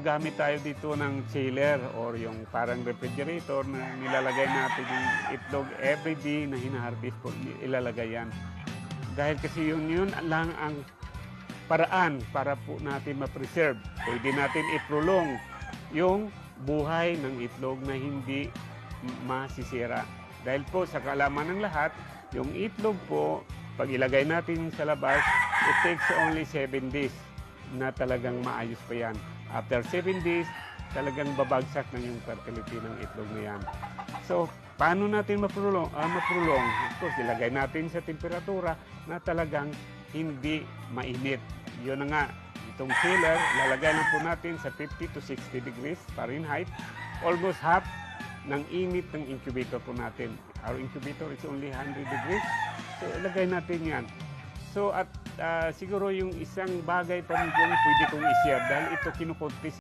gumagamit tayo dito ng chiller or yung parang refrigerator na nilalagay natin yung itlog everyday na hinaharvest po, ilalagay yan. Dahil kasi yun lang ang paraan para po natin ma-preserve. Pwede natin i-prolong yung buhay ng itlog na hindi masisira. Dahil po sa kaalaman ng lahat, yung itlog po, pag ilagay natin sa labas, it takes only 7 days na talagang maayos pa yan. After 7 days, talagang babagsak na yung fertility ng itlog na yan. So, paano natin mapulong? Of course, ilagay natin sa temperatura na talagang hindi mainit. Yun na nga, itong chiller, lalagay na po natin sa 50 to 60 degrees Fahrenheit. Almost half ng init ng incubator po natin. Our incubator is only 100 degrees. So, ilagay natin yan. So, at siguro yung isang bagay pa rin pwede kong i-share dahil ito kinukontis